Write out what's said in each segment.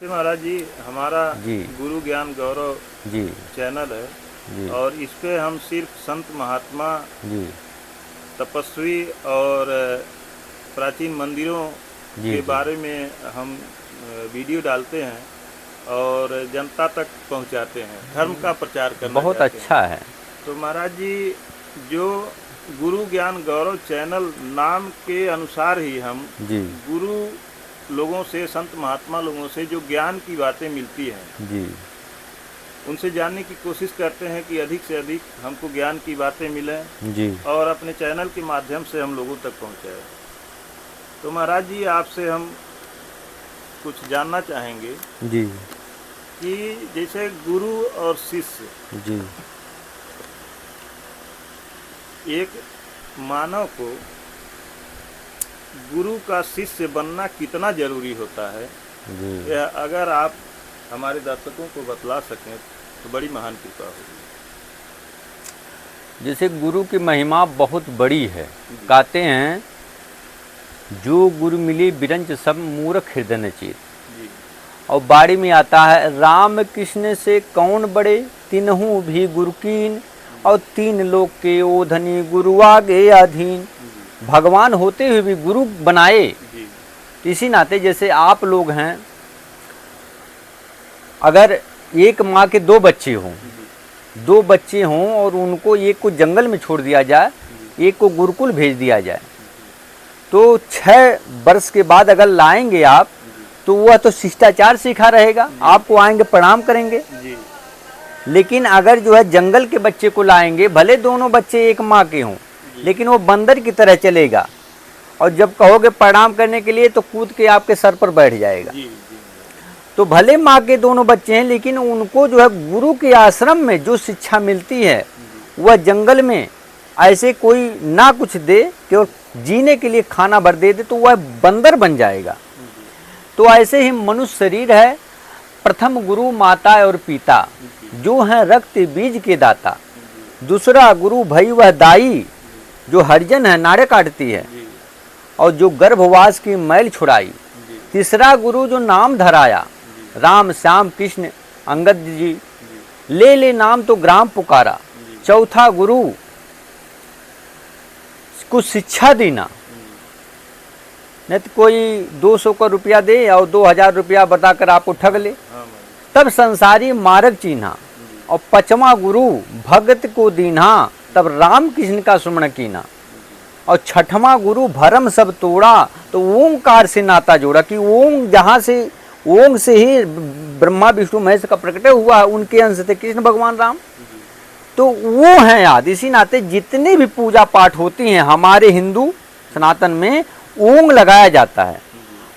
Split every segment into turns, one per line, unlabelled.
महाराज जी, हमारा
जी
गुरु ज्ञान गौरव
जी
चैनल है
जी
और इस पे हम सिर्फ संत महात्मा,
जी
तपस्वी और प्राचीन मंदिरों
जी
के
जी
बारे में हम वीडियो डालते हैं और जनता तक पहुंचाते हैं, धर्म का प्रचार करना
बहुत
चाहते हैं।
अच्छा है।
तो महाराज जी, जो गुरु ज्ञान गौरव चैनल नाम के अनुसार ही हम
जी
गुरु लोगों से, संत महात्मा लोगों से जो ज्ञान की बातें मिलती हैं,
जी
उनसे जानने की कोशिश करते हैं कि अधिक से अधिक हमको ज्ञान की बातें मिलें
जी
और अपने चैनल के माध्यम से हम लोगों तक पहुंचाएं। तो महाराज जी, आपसे हम कुछ जानना चाहेंगे
जी
कि जैसे गुरु और शिष्य,
जी
एक मानव को गुरु का शिष्य बनना कितना जरूरी होता है,
जी
यह अगर आप हमारे दर्शकों को बतला सकें तो बड़ी महान कृपा होगी।
जैसे गुरु की महिमा बहुत बड़ी है। कहते हैं जो गुरु मिली बिरंच सब मूर्ख हृदय नचित।
जी
और बाड़ी में आता है राम कृष्ण से कौन बड़े तिन्हू भी गुरु कीन और तीन लोग के ओधनी गुरु आगे अधीन। भगवान होते हुए भी गुरु बनाए।
जी
इसी नाते जैसे आप लोग हैं, अगर एक माँ के दो बच्चे हों और उनको एक को जंगल में छोड़ दिया जाए, एक को गुरुकुल भेज दिया जाए, तो 6 वर्ष के बाद अगर लाएंगे आप, तो वह तो शिष्टाचार सीखा रहेगा, आपको आएंगे प्रणाम करेंगे।
जी
लेकिन अगर जो है जंगल के बच्चे को लाएंगे, भले दोनों बच्चे एक माँ के हों, लेकिन वो बंदर की तरह चलेगा और जब कहोगे प्रणाम करने के लिए तो कूद के आपके सर पर बैठ जाएगा।
जी
तो भले माँ के दोनों बच्चे हैं, लेकिन उनको जो है गुरु के आश्रम में जो शिक्षा मिलती है, वह जंगल में ऐसे कोई ना कुछ दे, केवल जीने के लिए खाना भर दे दे, तो वह बंदर बन जाएगा। तो ऐसे ही मनुष्य शरीर है, प्रथम गुरु माता और पिता जो हैं रक्त बीज के दाता। दूसरा गुरु भई वह दाई जो हरिजन है, नाड़े काटती है और जो गर्भवास की मैल छुड़ाई। तीसरा गुरु जो नाम धराया, राम श्याम कृष्ण अंगद जी, ले ले नाम तो ग्राम पुकारा। चौथा गुरु कुछ शिक्षा देना, नहीं तो कोई 200 का रुपया दे और 2000 रुपया बताकर आपको ठग ले, तब संसारी मार्ग चिन्हा। और 5वां गुरु भगत को दीन्हा, तब राम कृष्ण का सुमरण कीना। और 6वां गुरु भरम सब तोड़ा, तो ओंकार से नाता जोड़ा कि ओंग जहाँ से, ओंग से ही ब्रह्मा विष्णु महेश का प्रकट हुआ है, उनके अंश थे कृष्ण भगवान राम। तो वो हैं याद। इसी नाते जितने भी पूजा पाठ होती हैं हमारे हिंदू सनातन में, ओंग लगाया जाता है।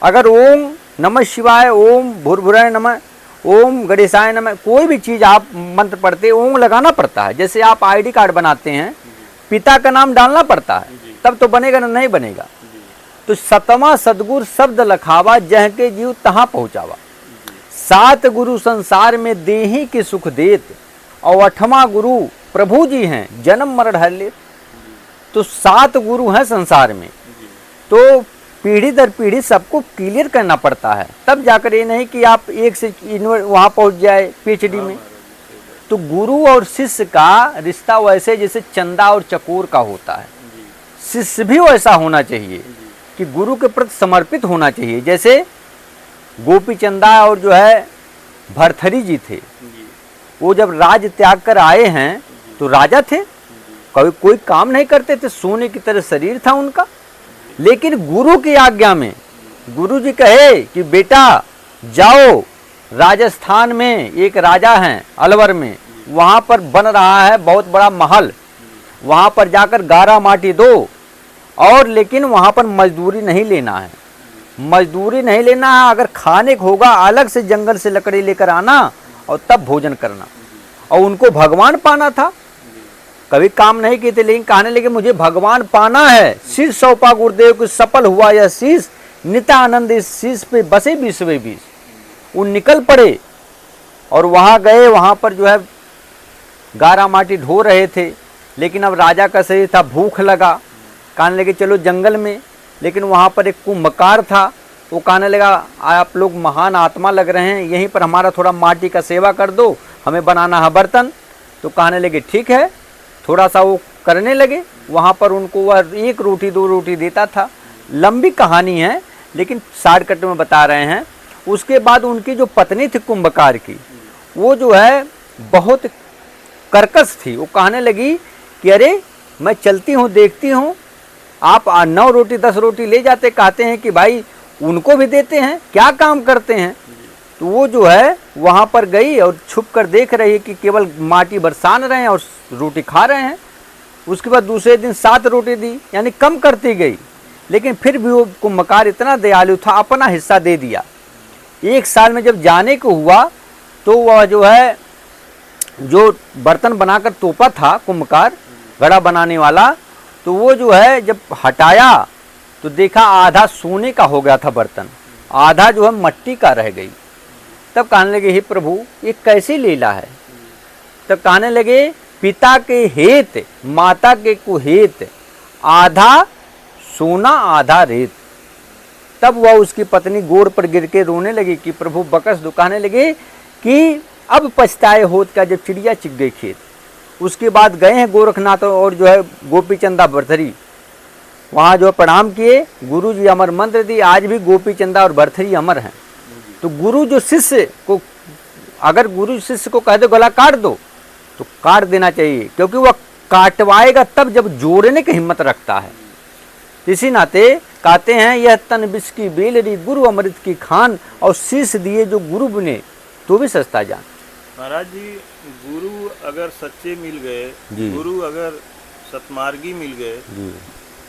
अगर ओम नमः शिवाय, ओम भूर्भुवः नमः, ओम गणेशाय नमः, कोई भी चीज़ आप मंत्र पढ़ते ओम लगाना पड़ता है। जैसे आप आईडी कार्ड बनाते हैं, पिता का नाम डालना पड़ता है, तब तो बनेगा ना, नहीं बनेगा। तो 7वां सदगुरु शब्द लखावा, जह के जीव तहाँ पहुँचावा। 7 गुरु संसार में देही के सुख देत, और 8वां गुरु प्रभु जी हैं, जन्म मरण हर लेत। तो 7 गुरु हैं संसार में, तो पीढ़ी दर पीढ़ी सबको क्लियर करना पड़ता है, तब जाकर ये नहीं कि आप एक से वहाँ पहुँच जाए PhD में। तो गुरु और शिष्य का रिश्ता वैसे जैसे चंदा और चकोर का होता है, शिष्य भी वैसा होना चाहिए कि गुरु के प्रति समर्पित होना चाहिए। जैसे गोपी चंदा और जो है भरथरी जी थे, वो जब राज त्याग कर आए हैं तो राजा थे, कभी कोई काम नहीं करते थे, सोने की तरह शरीर था उनका। लेकिन गुरु की आज्ञा में गुरु जी कहे कि बेटा जाओ, राजस्थान में एक राजा हैं अलवर में, वहाँ पर बन रहा है बहुत बड़ा महल, वहाँ पर जाकर गारा माटी दो, और लेकिन वहाँ पर मजदूरी नहीं लेना है, मजदूरी नहीं लेना है। अगर खाने को होगा अलग से जंगल से लकड़ी लेकर आना और तब भोजन करना। और उनको भगवान पाना था, कभी काम नहीं किए थे, लेकिन कहने लगे मुझे भगवान पाना है। शीश सौंपा गुरुदेव को, सफल हुआ यह शीश, नित्यानंद इस शीश पे बसे विश्व बीस। वो निकल पड़े और वहाँ गए, वहाँ पर जो है गारा माटी ढो रहे थे, लेकिन अब राजा का शरीर था, भूख लगा, कहने लगे चलो जंगल में। लेकिन वहाँ पर एक कुंभकार था, वो कहने लगा आप लोग महान आत्मा लग रहे हैं, यहीं पर हमारा थोड़ा माटी का सेवा कर दो, हमें बनाना है बर्तन। तो कहने लगे ठीक है, थोड़ा सा वो करने लगे। वहाँ पर उनको वह 1 रोटी 2 रोटी देता था। लंबी कहानी है लेकिन शॉर्टकट में बता रहे हैं। उसके बाद उनकी जो पत्नी थी कुंभकार की, वो जो है बहुत कर्कश थी। वो कहने लगी कि अरे मैं चलती हूँ, देखती हूँ आप 9 रोटी 10 रोटी ले जाते, कहते हैं कि भाई उनको भी देते हैं, क्या काम करते हैं। तो वो जो है वहाँ पर गई और छुप कर देख रही है कि केवल माटी बरसान रहे हैं और रोटी खा रहे हैं। उसके बाद दूसरे दिन 7 रोटी दी, यानी कम करती गई। लेकिन फिर भी वो कुंभकार इतना दयालु था, अपना हिस्सा दे दिया। 1 साल में जब जाने को हुआ तो वह जो है जो बर्तन बनाकर तोपा था कुंभकार, घड़ा बनाने वाला, तो वो जो है जब हटाया तो देखा आधा सोने का हो गया था बर्तन, आधा जो है मट्टी का रह गई। तब कहने लगे हे प्रभु ये कैसी लीला है। तब कहने लगे पिता के हेत माता के कुहेत, आधा सोना आधा रेत। तब वह उसकी पत्नी गोड़ पर गिर के रोने लगी कि प्रभु बकस दो। कहने लगे कि अब पछताए होत का जब चिड़िया चिग गई खेत। उसके बाद गए हैं गोरखनाथ और जो है गोपी चंदा भरथरी, वहाँ जो प्रणाम किए, गुरु जी अमर मंत्र दी। आज भी गोपी चंदा और भरथरी अमर हैं। तो गुरु जो शिष्य को, अगर गुरु शिष्य को कह दो गला काट दो तो काट देना चाहिए, क्योंकि वह काटवाएगा तब जब जोड़ने की हिम्मत रखता है। इसी नाते कहते हैं यह तन विष की बेलरी गुरु अमृत की खान, और शीश दिए जो गुरु बने तो भी सस्ता जान।
महाराज जी गुरु अगर सच्चे मिल गए, गुरु अगर सतमार्गी मिल गए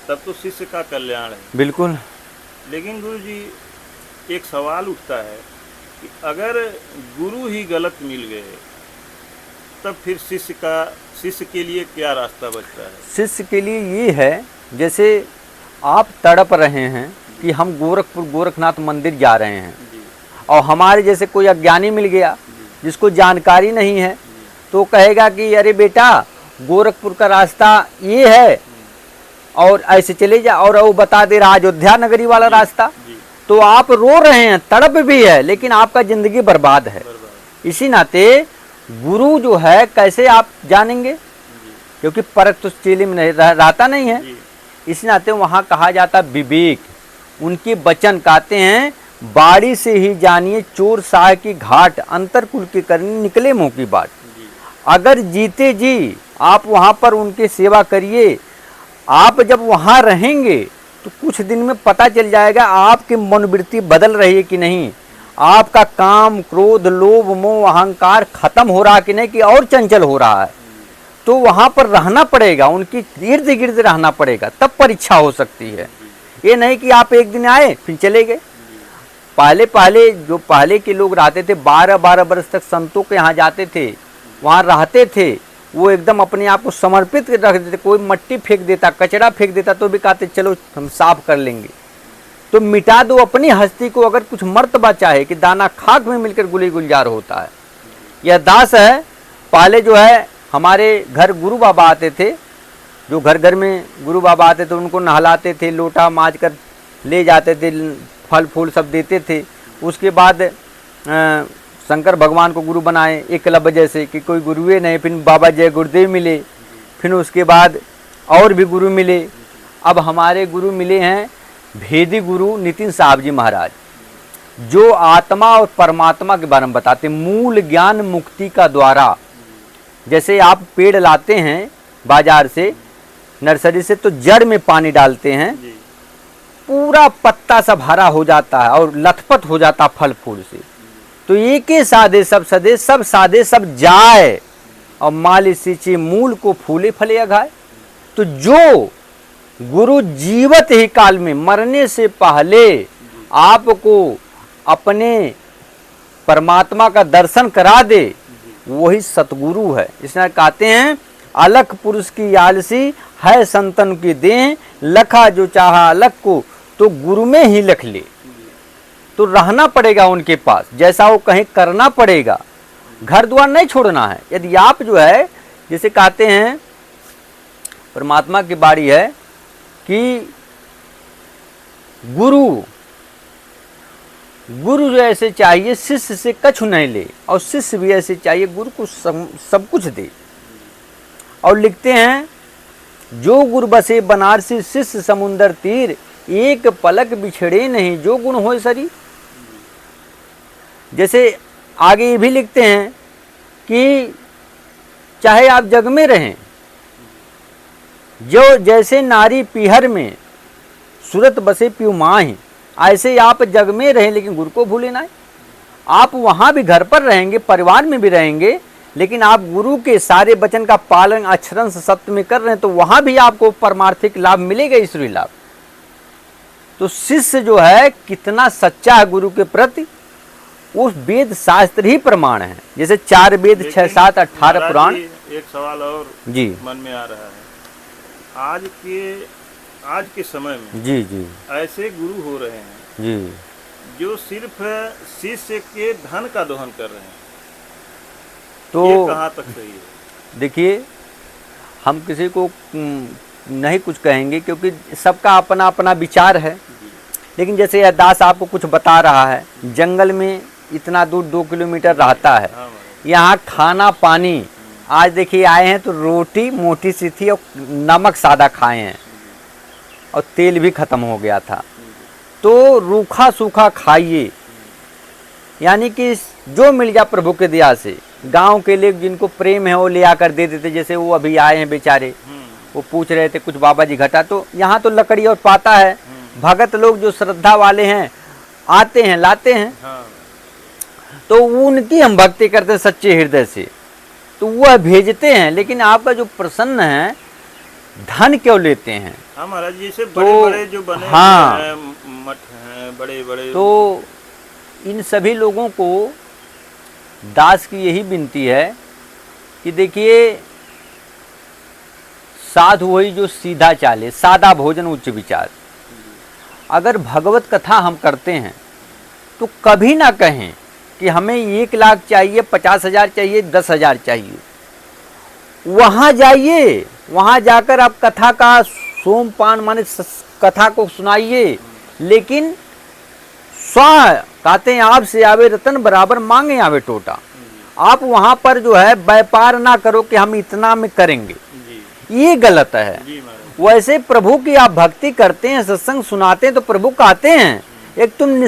तब तो शिष्य का कल्याण है।
बिल्कुल।
लेकिन गुरु जी एक सवाल उठता है कि अगर गुरु ही गलत मिल गए तब फिर शिष्य के लिए क्या रास्ता बचता है? शिष्य
के लिए ये है, जैसे आप तड़प रहे हैं कि हम गोरखपुर गोरखनाथ मंदिर जा रहे हैं और हमारे जैसे कोई अज्ञानी मिल गया जिसको जानकारी नहीं है, तो कहेगा कि अरे बेटा गोरखपुर का रास्ता ये है और ऐसे चले जा, और वो बता दे रहा अयोध्या नगरी वाला रास्ता। तो आप रो रहे हैं, तड़प भी है, लेकिन आपका जिंदगी बर्बाद है। इसी नाते गुरु जो है कैसे आप जानेंगे, क्योंकि परख तो चेले में नहीं रहता नहीं है। इसी नाते वहाँ कहा जाता विवेक, उनके वचन कहते हैं बाड़ी से ही जानिए चोर साह की घाट, अंतर कुल के करनी निकले मुँह की बात। अगर जीते जी आप वहाँ पर उनकी सेवा करिए, आप जब वहाँ रहेंगे तो कुछ दिन में पता चल जाएगा आपकी मनोवृत्ति बदल रही है कि नहीं, आपका काम क्रोध लोभ मोह अहंकार खत्म हो रहा कि नहीं, कि और चंचल हो रहा है। तो वहाँ पर रहना पड़ेगा, उनकी इर्द गिर्द रहना पड़ेगा, तब परीक्षा हो सकती है। ये नहीं कि आप एक दिन आए फिर चले गए। पहले जो पहले के लोग रहते थे 12-12 वर्ष तक संतों के यहाँ जाते थे, वहाँ रहते थे, वो एकदम अपने आप को समर्पित रख देते। कोई मट्टी फेंक देता, कचरा फेंक देता तो भी कहते चलो हम साफ कर लेंगे। तो मिटा दो अपनी हस्ती को, अगर कुछ मर्तबा चाहे कि दाना खाक में मिलकर गुली गुलजार होता है। यह दास है। पहले जो है हमारे घर गुरु बाबा आते थे, जो घर घर में गुरु बाबा आते थे उनको नहलाते थे, लोटा माँज कर ले जाते थे, फल फूल सब देते थे। उसके बाद शंकर भगवान को गुरु बनाए एकलव्य जैसे, कि कोई गुरुए नहीं। फिर बाबा जय गुरुदेव मिले, फिर उसके बाद और भी गुरु मिले। अब हमारे गुरु मिले हैं भेदी गुरु नितिन साहब जी महाराज, जो आत्मा और परमात्मा के बारे में बताते, मूल ज्ञान मुक्ति का द्वारा। जैसे आप पेड़ लाते हैं बाजार से, नर्सरी से, तो जड़ में पानी डालते हैं, पूरा पत्ता सब हरा हो जाता है और लथपथ हो जाता फल फूल से। तो एक ही सादे सब सदे, सब सादे सब जाए, और माली सींचे मूल को फूले फले अघाए। तो जो गुरु जीवत ही काल में, मरने से पहले आपको अपने परमात्मा का दर्शन करा दे, वही सतगुरु है। इसलिए कहते हैं अलख पुरुष की आलसी है संतन की देह, लखा जो चाहा अलख को तो गुरु में ही लख ले। तो रहना पड़ेगा उनके पास, जैसा वो कहीं करना पड़ेगा, घर द्वार नहीं छोड़ना है। यदि आप जो है, जैसे कहते हैं परमात्मा की बारी है कि गुरु गुरु जो ऐसे चाहिए शिष्य से कछु नहीं ले, और शिष्य भी ऐसे चाहिए गुरु को सब कुछ दे। और लिखते हैं, जो गुरु बसे बनारसी शिष्य समुंदर तीर, एक पलक बिछड़े नहीं जो गुण होए सरी। जैसे आगे ये भी लिखते हैं कि चाहे आप जग में रहें, जो जैसे नारी पीहर में सूरत बसे प्यू माही, ऐसे आप जग में रहें लेकिन गुरु को भूले ना। आप वहाँ भी घर पर रहेंगे, परिवार में भी रहेंगे, लेकिन आप गुरु के सारे वचन का पालन अक्षरंश सत्य में कर रहे हैं, तो वहाँ भी आपको परमार्थिक लाभ मिलेगा, ईश्वरीय लाभ। तो शिष्य जो है कितना सच्चा है गुरु के प्रति, उस वेद शास्त्र ही प्रमाण है। जैसे 4 वेद 6 7 18 पुराण।
एक सवाल और
जी
मन में आ रहा है, आज के समय में
जी जी
ऐसे गुरु हो रहे हैं
जी
जो सिर्फ शिष्य के धन का दोहन कर रहे हैं,
तो
ये कहाँ तक सही है?
देखिए, हम किसी को नहीं कुछ कहेंगे क्योंकि सबका अपना अपना विचार है। लेकिन जैसे यह दास आपको कुछ बता रहा है, जंगल में इतना दूर 2 किलोमीटर रहता है, यहाँ खाना पानी, आज देखिए आए हैं तो रोटी मोटी सी थी और नमक सादा खाए हैं और तेल भी ख़त्म हो गया था। तो रूखा सूखा खाइए, यानी कि जो मिल जाए प्रभु के दया से। गांव के लोग जिनको प्रेम है वो ले आकर दे देते, जैसे वो अभी आए हैं बेचारे, वो पूछ रहे थे कुछ बाबा जी घटा, तो यहाँ तो लकड़ी और पाता है। भगत लोग जो श्रद्धा वाले हैं आते हैं लाते हैं, तो उनकी हम भक्ति करते हैं सच्चे हृदय से, तो वह भेजते हैं। लेकिन आपका जो प्रसन्न है, धन क्यों लेते हैं?
हाँ महाराज, जैसे बड़े-बड़े जो बने हैं मठ हैं, बड़े-बड़े,
तो इन सभी लोगों को दास की यही विनती है कि देखिए, साधु वही जो सीधा चाले, सादा भोजन उच्च विचार। अगर भगवत कथा हम करते हैं तो कभी ना कहें कि हमें 1 लाख चाहिए, 50,000 चाहिए, 10,000 चाहिए। वहाँ जाइए, वहाँ जाकर आप कथा का सोमपान माने कथा को सुनाइए, लेकिन कहते हैं आपसे आवे रतन बराबर मांगे आवे टोटा। आप वहाँ पर जो है व्यापार ना करो कि हम इतना में करेंगे, ये गलत है। वैसे प्रभु की आप भक्ति करते हैं, सत्संग सुनाते हैं, तो प्रभु कहते हैं एक तुम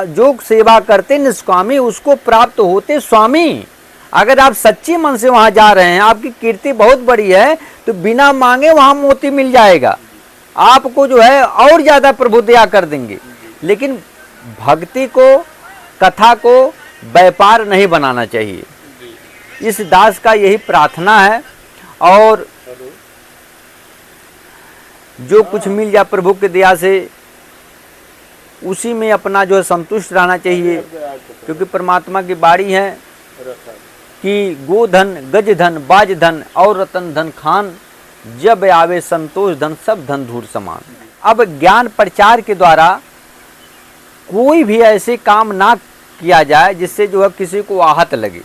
जो सेवा करते निष्कामी, उसको प्राप्त होते स्वामी। अगर आप सच्ची मन से वहां जा रहे हैं, आपकी कीर्ति बहुत बड़ी है, तो बिना मांगे वहां मोती मिल जाएगा, आपको जो है और ज्यादा प्रभु दया कर देंगे। लेकिन भक्ति को, कथा को व्यापार नहीं बनाना चाहिए। इस दास का यही प्रार्थना है, और जो कुछ मिल जाए प्रभु के दया से उसी में अपना जो है संतुष्ट रहना चाहिए। क्योंकि परमात्मा की बाणी है कि गोधन गज धन बाज धन और रतन धन खान, जब आवे संतोष धन सब धन धूर समान। अब ज्ञान प्रचार के द्वारा कोई भी ऐसे काम ना किया जाए जिससे जो है किसी को आहत लगे।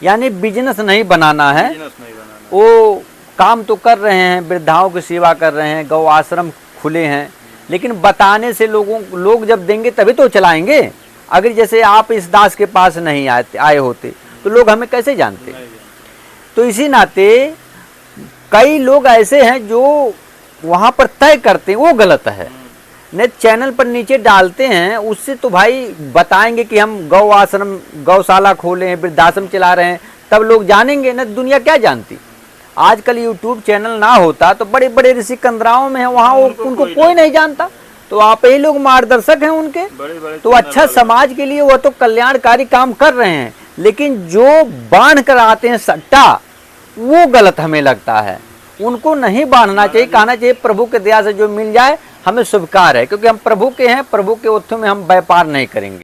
यानी बिजनेस नहीं बनाना है। वो काम तो कर रहे हैं, वृद्धाओं की सेवा कर रहे हैं, गौ आश्रम खुले हैं, लेकिन बताने से लोग जब देंगे तभी तो चलाएंगे। अगर जैसे आप इस दास के पास नहीं आए होते तो लोग हमें कैसे जानते? तो इसी नाते कई लोग ऐसे हैं जो वहाँ पर तय करते हैं, वो गलत है। नहीं चैनल पर नीचे डालते हैं, उससे तो भाई बताएंगे कि हम गौ आश्रम गौशाला खोले हैं, वृद्धाश्रम चला रहे हैं, तब लोग जानेंगे। न दुनिया क्या जानती। आजकल यूट्यूब चैनल ना होता तो बड़े बड़े ऋषि कंदराओं में है, वहाँ उनको कोई नहीं जानता, तो आप ही लोग मार्गदर्शक हैं उनके। तो अच्छा समाज के लिए वो तो कल्याणकारी काम कर रहे हैं, लेकिन जो बांध कर आते हैं सट्टा, वो गलत हमें लगता है। उनको नहीं बांधना चाहिए, कहना चाहिए प्रभु के दया से जो मिल जाए हमें शुभकार है, क्योंकि हम प्रभु के हैं, प्रभु के उत्थों में हम व्यापार नहीं करेंगे।